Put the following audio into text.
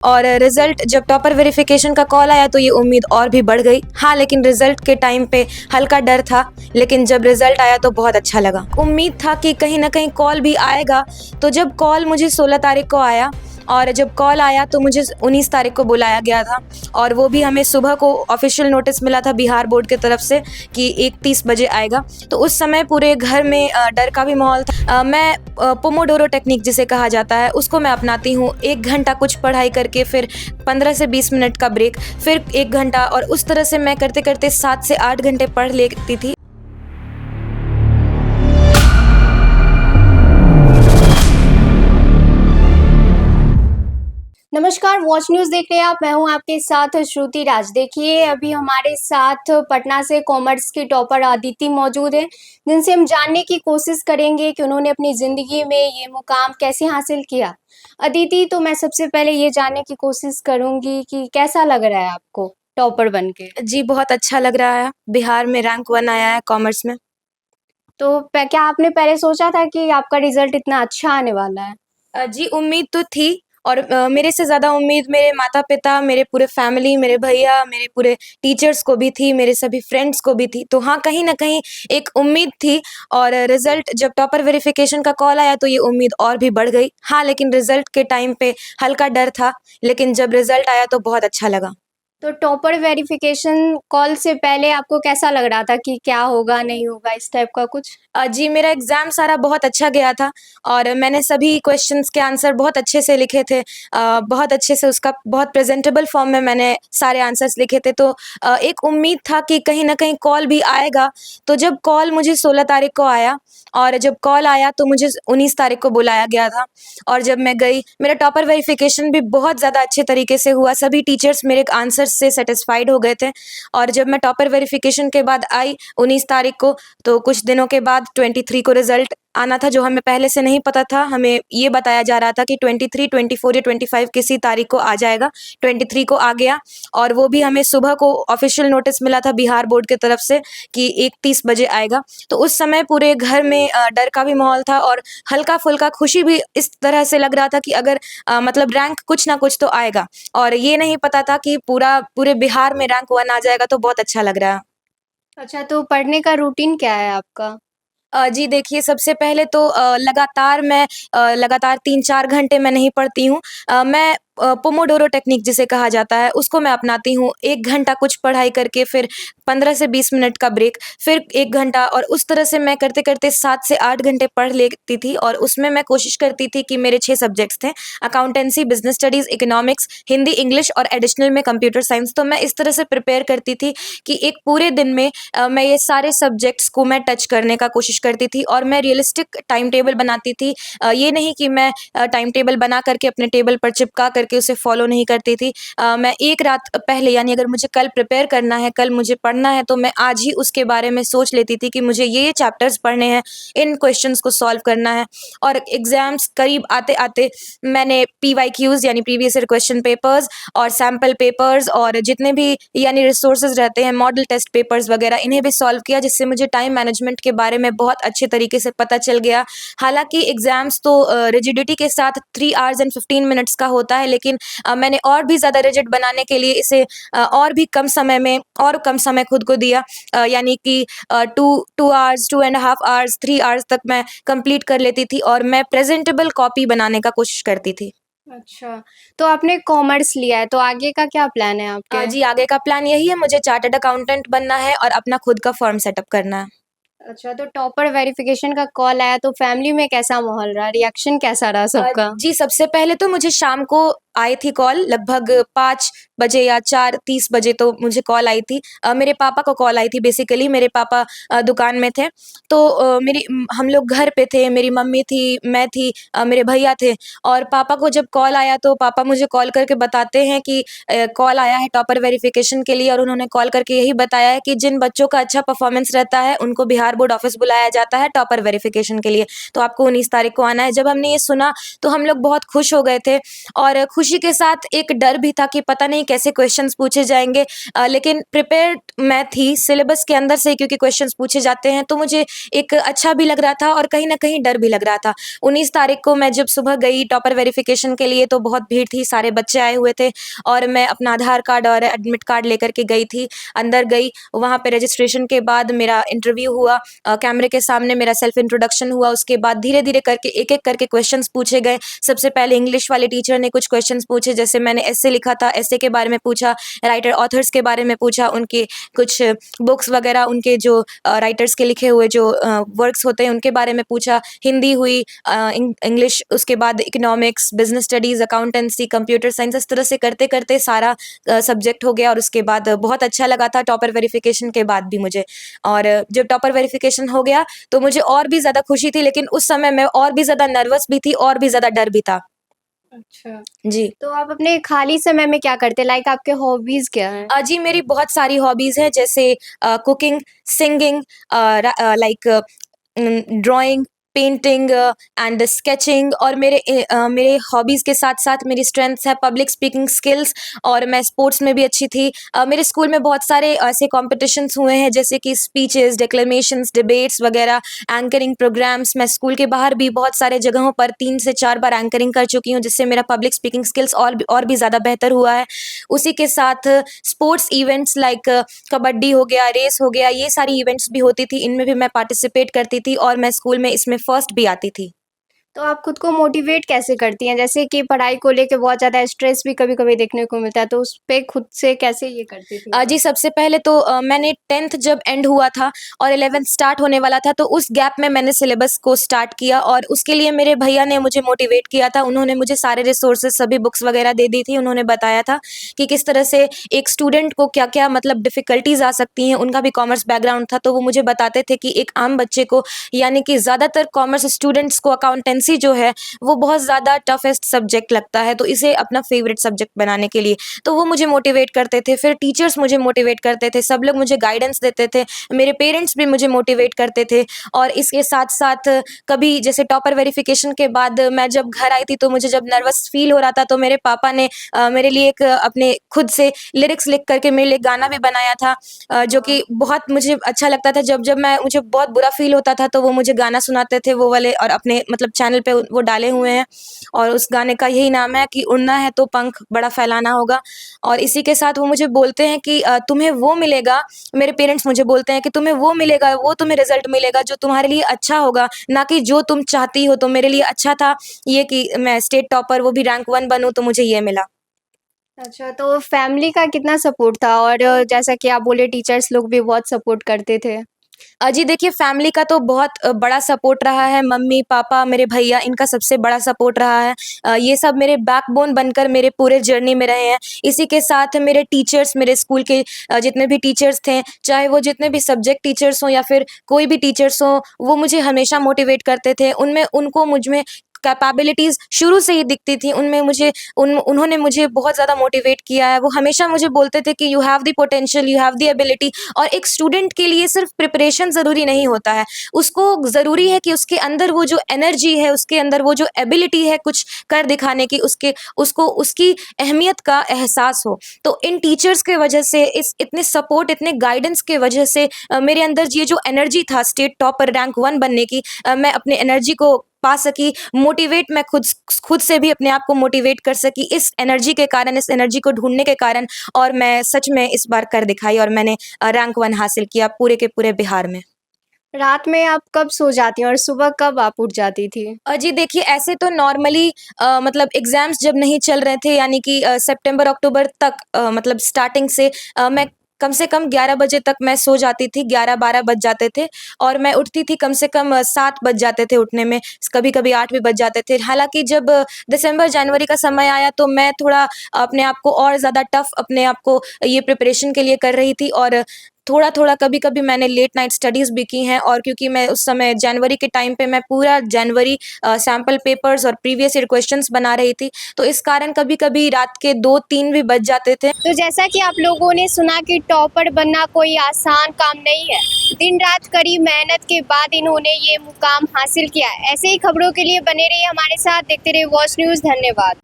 और रिजल्ट जब topper verification का कॉल आया तो ये उम्मीद और भी बढ़ गई। हाँ, लेकिन रिजल्ट के टाइम पे हल्का डर था, लेकिन जब रिजल्ट आया तो बहुत अच्छा लगा। उम्मीद था कि कहीं ना कहीं कॉल भी आएगा। तो जब कॉल मुझे 16 तारीख को आया और जब कॉल आया तो मुझे 19 तारीख को बुलाया गया था, और वो भी हमें सुबह को ऑफिशियल नोटिस मिला था बिहार बोर्ड की तरफ से कि 1:30 बजे आएगा। तो उस समय पूरे घर में डर का भी माहौल था। मैं पोमोडोरो टेक्निक जिसे कहा जाता है उसको मैं अपनाती हूँ। 1 घंटा कुछ पढ़ाई करके फिर 15 से 20 मिनट का ब्रेक, फिर 1 घंटा, और उस तरह से मैं करते करते 7 से 8 घंटे पढ़ लेती थी। नमस्कार, वॉच न्यूज़ देख रहे हैं आप। मैं हूं आपके साथ श्रुति राज। देखिए, अभी हमारे साथ पटना से कॉमर्स की टॉपर अदिति मौजूद है, जिनसे हम जानने की कोशिश करेंगे कि उन्होंने अपनी ज़िंदगी में ये मुकाम कैसे हासिल किया। अदिति, तो मैं सबसे पहले ये जानने की कोशिश करूंगी कि कैसा लग रहा है आपको टॉपर बन के? जी, बहुत अच्छा लग रहा है। बिहार में रैंक 1 आया है कॉमर्स में। तो क्या आपने पहले सोचा था कि आपका रिजल्ट इतना अच्छा आने वाला है? जी, उम्मीद तो थी, और मेरे से ज़्यादा उम्मीद मेरे माता-पिता, मेरे पूरे फैमिली, मेरे भैया, मेरे पूरे टीचर्स को भी थी, मेरे सभी फ्रेंड्स को भी थी। तो हाँ, कहीं न कहीं एक उम्मीद थी, और रिज़ल्ट जब टॉपर वेरिफ़िकेशन का कॉल आया तो ये उम्मीद और भी बढ़ गई। हाँ, लेकिन रिज़ल्ट के टाइम पे हल्का डर था, लेकिन जब रिज़ल्ट आया तो बहुत अच्छा लगा। तो टॉपर वेरिफिकेशन कॉल से पहले आपको कैसा लग रहा था कि क्या होगा, नहीं होगा, इस टाइप का कुछ? जी, मेरा एग्ज़ाम सारा बहुत अच्छा गया था, और मैंने सभी क्वेश्चंस के आंसर बहुत अच्छे से लिखे थे। बहुत अच्छे से उसका बहुत प्रेज़ेंटेबल फ़ॉर्म में मैंने सारे आंसर्स लिखे थे। तो एक उम्मीद था कि कहीं न कहीं कॉल भी आएगा। तो जब कॉल मुझे 16 तारीख को आया, और जब कॉल आया तो मुझे 19 तारीख को बुलाया गया था, और जब मैं गई, मेरा टॉपर वेरिफ़िकेशन भी बहुत ज़्यादा अच्छे तरीके से हुआ। सभी टीचर्स मेरे आंसर्स से सैटिस्फाइड हो गए थे, और जब मैं टॉपर वेरिफ़िकेशन के बाद आई 19 तारीख को, तो कुछ दिनों के बाद 23 को रिजल्ट आना था, जो हमें पहले से नहीं पता था। हमें ये बताया जा रहा था कि 23, 24 या 25 किसी तारीख को आ जाएगा। 23 को आ गया, और वो भी हमें सुबह को ऑफिशियल नोटिस मिला था बिहार बोर्ड की तरफ से कि 1:30 बजे आएगा। तो उस समय पूरे घर में डर का भी माहौल था, और हल्का-फुल्का खुशी भी इस तरह से लग रहा था कि अगर मतलब रैंक कुछ ना कुछ तो आएगा, और ये नहीं पता था कि पूरे बिहार में रैंक 1 आ जाएगा, तो बहुत अच्छा लग रहा है। अच्छा, तो पढ़ने का रूटीन क्या है आपका? जी देखिए, सबसे पहले तो लगातार 3-4 घंटे मैं नहीं पढ़ती हूँ। मैं पोमोडोरो टेक्निक जिसे कहा जाता है उसको मैं अपनाती हूँ। 1 घंटा कुछ पढ़ाई करके फिर 15 से 20 मिनट का ब्रेक, फिर 1 घंटा, और उस तरह से मैं करते-करते 7 से 8 घंटे पढ़ लेती थी, और उसमें मैं कोशिश करती थी कि मेरे 6 सब्जेक्ट्स थे, accountancy, business studies, economics, Hindi, English और एडिशनल में कंप्यूटर साइंस। तो मैं इस तरह से प्रिपेयर करती थी कि एक पूरे दिन में मैं ये सारे सब्जेक्ट्स को मैं टच करने का कोशिश करती थी, और मैं रियलिस्टिक टाइम टेबल बनाती थी। ये नहीं कि मैं टाइम टेबल बना करके अपने टेबल पर चिपका करके उसे फॉलो नहीं करती थी। मैं एक रात पहले, यानी अगर मुझे कल प्रिपेयर करना है, कल मुझे पढ़ना है, तो मैं आज ही उसके बारे में सोच लेती थी कि मुझे ये चैप्टर्स पढ़ने हैं, इन क्वेश्चंस को सॉल्व करना है। और एग्ज़ाम्स करीब आते-आते मैंने पीवाईक्यूज़ यानी प्रीवियस ईयर क्वेश्चन पेपर्स और सैंपल पेपर्स और जितने भी यानी रिसोर्सेज़ रहते हैं, मॉडल टेस्ट पेपर्स वगैरह, इन्हें भी सॉल्व किया, जिससे मुझे टाइम मैनेजमेंट के बारे में बहुत अच्छे तरीके से पता चल गया। हालाँकि एग्ज़ाम्स तो रिजिडिटी के साथ 3 आवर्स एंड 15 मिनट्स का होता है, लेकिन मैंने और भी ज़्यादा रिजिड बनाने के लिए इसे और भी कम समय में और कम समय खुद को दिया। यानी कि 2 hours, 2 and half hours, 3 hours तक मैं कंप्लीट कर लेती थी, और मैं प्रेज़ेंटेबल कॉपी बनाने का कोशिश करती थी। अच्छा, तो आपने कॉमर्स लिया है, तो आगे का क्या प्लान है आपके? जी, आगे का प्लान यही है, मुझे चार्टर्ड अकाउंटेंट बनना है और अपना खुद का फ़र्म सेटअप करना है। अच्छा, तो टॉपर वेरिफिकेशन का कॉल आया तो फैमिली में कैसा माहौल रहा? रिएक्शन कैसा रहा सबका? जी, सबसे पहले तो मुझे शाम को आई थी कॉल, लगभग 5 बजे या 4:30 बजे तो मुझे कॉल आई थी। मेरे पापा को कॉल आई थी, बेसिकली मेरे पापा दुकान में थे। तो हम लोग घर पे थे, मेरी मम्मी थी, मैं थी, मेरे भैया थे, और पापा को जब कॉल आया तो पापा मुझे कॉल करके बताते हैं कि कॉल आया है टॉपर वेरिफिकेशन के लिए, और उन्होंने कॉल करके यही बताया है कि जिन बच्चों का अच्छा परफॉर्मेंस रहता है उनको बिहार बोर्ड ऑफिस बुलाया जाता है टॉपर वेरिफिकेशन के लिए। तो आपको 19 तारीख को आना है। जब हमने ये सुना तो हम लोग बहुत खुश हो गए थे, और खुशी के साथ एक डर भी था कि पता नहीं कैसे क्वेश्चंस पूछे जाएँगे, लेकिन प्रिपेयर्ड मैं थी सिलेबस के अंदर से, क्योंकि क्वेश्चंस पूछे जाते हैं, तो मुझे एक अच्छा भी लग रहा था और कहीं न कहीं डर भी लग रहा था। 19 तारीख को मैं जब सुबह गई टॉपर वेरिफिकेशन के लिए, तो बहुत भीड़ थी, सारे बच्चे आए हुए थे और मैं अपना आधार कार्ड और एडमिट कार्ड लेकर के गई थी। अंदर गई, वहाँ पे रजिस्ट्रेशन के बाद मेरा इंटरव्यू हुआ, कैमरे के सामने मेरा सेल्फ इंट्रोडक्शन हुआ, उसके बाद धीरे-धीरे करके एक-एक करके क्वेश्चंस पूछे गए। सबसे पहले इंग्लिश वाले टीचर ने कुछ क्वेश्चंस पूछे, जैसे मैंने एस्से लिखा था, एस्से के बारे में पूछा, राइटर ऑथर्स के बारे में पूछा, उनके कुछ बुक्स वगैरह, उनके जो राइटर्स के लिखे हुए जो वर्क्स होते हैं उनके बारे में पूछा। हिंदी हुई, इंग्लिश, उसके बाद economics, business studies, accountancy, computer science, इस तरह से करते-करते सारा सब्जेक्ट हो गया और उसके बाद बहुत अच्छा लगा था टॉपर वेरिफिकेशन के बाद भी मुझे। और जब टॉपर वेरिफिकेशन हो गया तो मुझे और भी ज़्यादा खुशी थी, लेकिन उस समय मैं और भी ज़्यादा नर्वस भी थी और भी ज़्यादा डर भी था। अच्छा। जी। तो आप अपने खाली समय में क्या करते हैं? लाइक आपके हॉबीज़ क्या हैं? जी, मेरी बहुत सारी हॉबीज़ हैं, जैसे cooking, singing, like drawing, painting and sketching, और मेरे हॉबीज़ के साथ-साथ मेरी स्ट्रेंथ्स है पब्लिक स्पीकिंग स्किल्स, और मैं स्पोर्ट्स में भी अच्छी थी। मेरे स्कूल में बहुत सारे ऐसे कॉम्पिटिशन्स हुए हैं, जैसे कि स्पीचेज़, डिक्लेमेशंस, डिबेट्स वगैरह, एंकरिंग प्रोग्राम्स। मैं स्कूल के बाहर भी बहुत सारे जगहों पर 3 से 4 बार एंकरिंग कर चुकी हूँ, जिससे मेरा पब्लिक स्पीकिंग स्किल्स और भी ज़्यादा बेहतर हुआ है। उसी के साथ स्पोर्ट्स इवेंट्स लाइक कबड्डी हो गया, रेस हो गया, ये सारी इवेंट्स भी होती थी, इनमें भी मैं पार्टिसिपेट करती थी और मैं स्कूल में इसमें फर्स्ट भी आती थी। तो आप खुद को मोटिवेट कैसे करती हैं? जैसे कि पढ़ाई को लेके बहुत ज़्यादा स्ट्रेस भी कभी-कभी देखने को मिलता है, तो उस पे खुद से कैसे ये करती थी आप? जी, सबसे पहले तो मैंने 10th जब एंड हुआ था और 11th स्टार्ट होने वाला था, तो उस गैप में मैंने सिलेबस को स्टार्ट किया और उसके लिए मेरे भैया ने मुझे मोटिवेट किया था। उन्होंने मुझे सारे रिसोर्सेज़, सभी बुक्स वगैरह दे दी थी। उन्होंने बताया था कि किस तरह से एक स्टूडेंट को क्या-क्या मतलब डिफ़िकल्टीज़ आ सकती हैं। उनका भी कॉमर्स बैकग्राउंड था, तो वो मुझे बताते थे कि एक आम बच्चे को, यानी कि ज़्यादातर कॉमर्स स्टूडेंट्स को अकाउंटेंसी जो है, वो बहुत ज़्यादा टफ़ेस्ट सब्जेक्ट लगता है, तो इसे अपना फ़ेवरेट सब्जेक्ट बनाने के लिए। तो वो मुझे मोटिवेट करते थे, फिर टीचर्स मुझे मोटिवेट करते थे, सब लोग मुझे गाइडेंस देते थे, मेरे पेरेंट्स भी मुझे मोटिवेट करते थे। और इसके साथ-साथ कभी जैसे टॉपर वेरिफिकेशन के बाद मैं जब घर आई थी, तो मुझे जब नर्वस फ़ील हो रहा था, तो मेरे पापा ने मेरे लिए एक अपने खुद से लिरिक्स लिख कर के मेरे लिए गाना भी बनाया था, जो कि बहुत मुझे अच्छा लगता था। जब जब मैं मुझे बहुत बुरा फ़ील होता था, तो वो मुझे गाना सुनाते थे वो वाले, और अपने मतलब चैनल पे वो डाले हुए हैं, और उस गाने का यही नाम है कि उड़ना है तो पंख बड़ा फैलाना होगा। और इसी के साथ वो मुझे बोलते हैं कि तुम्हें वो मिलेगा, मेरे पेरेंट्स मुझे बोलते हैं कि तुम्हें वो मिलेगा, वो तुम्हें रिज़ल्ट मिलेगा जो तुम्हारे लिए अच्छा होगा, ना कि जो तुम चाहती हो। तो मेरे लिए अच्छा था ये कि मैं स्टेट टॉपर, वो भी रैंक 1 बनूँ, तो मुझे ये मिला। अच्छा, तो फैमिली का कितना सपोर्ट था? और जैसा कि आप बोले टीचर्स लोग भी बहुत सपोर्ट करते थे। जी देखिए, फैमिली का तो बहुत बड़ा सपोर्ट रहा है, मम्मी-पापा, मेरे भैया, इनका सबसे बड़ा सपोर्ट रहा है। ये सब मेरे बैकबोन बनकर मेरे पूरे जर्नी में रहे हैं। इसी के साथ मेरे टीचर्स, मेरे स्कूल के जितने भी टीचर्स थे, चाहे वो जितने भी सब्जेक्ट टीचर्स हों या फिर कोई भी टीचर्स हों, वो मुझे हमेशा मोटिवेट करते थे। उनको मुझ में कैपेबिलिटीज़ शुरू से ही दिखती थी, उनमें मुझे उन्होंने मुझे बहुत ज़्यादा मोटिवेट किया है। वो हमेशा मुझे बोलते थे कि you have the potential, you have the ability. और एक स्टूडेंट के लिए सिर्फ प्रिपरेशन ज़रूरी नहीं होता है, उसको ज़रूरी है कि उसके अंदर वो जो एनर्जी है, उसके अंदर वो जो एबिलिटी है कुछ कर दिखाने की, उसको उसकी अहमियत का एहसास हो। तो इन टीचर्स के वजह से, इस इतने सपोर्ट, इतने गाइडेंस के वजह से मेरे अंदर ये जो एनर्जी था स्टेट टॉपर रैंक 1 बनने की, मैं अपने एनर्जी को पा सकी, मोटिवेट मैं खुद से भी अपने आप को मोटिवेट कर सकी इस एनर्जी के कारण, इस एनर्जी को ढूँढने के कारण, और मैं सच में इस बार कर दिखाई और मैंने रैंक 1 हासिल किया पूरे के पूरे बिहार में। रात में आप कब सो जाती हैं और सुबह कब आप उठ जाती थी? जी देखिए, ऐसे तो नॉर्मली मतलब एग्ज़ाम्स जब नहीं चल रहे थे, यानी कि सितंबर-अक्टूबर तक, मतलब स्टार्टिंग से मैं कम से कम 11 बजे तक मैं सो जाती थी, 11-12 बज जाते थे, और मैं उठती थी कम से कम 7 बज जाते थे उठने में, कभी-कभी 8 भी बज जाते थे। हालाँकि जब दिसंबर-जनवरी का समय आया, तो मैं थोड़ा अपने आप को और ज़्यादा टफ़, अपने आप को ये प्रिपरेशन के लिए कर रही थी, और थोड़ा-थोड़ा, कभी-कभी मैंने लेट नाइट स्टडीज़ भी की हैं, और क्योंकि मैं उस समय जनवरी के टाइम पे मैं पूरा जनवरी सैंपल पेपर्स और प्रीवियस ईयर क्वेश्चंस बना रही थी, तो इस कारण कभी-कभी रात के 2-3 भी बज जाते थे। तो जैसा कि आप लोगों ने सुना कि टॉपर बनना कोई आसान काम नहीं है। दिन-रात कड़ी मेहनत के बाद इन्होंने ये मुकाम हासिल किया है। ऐसे ही खबरों के लिए बने रहिए हमारे साथ, देखते रहिए वॉच न्यूज़। धन्यवाद।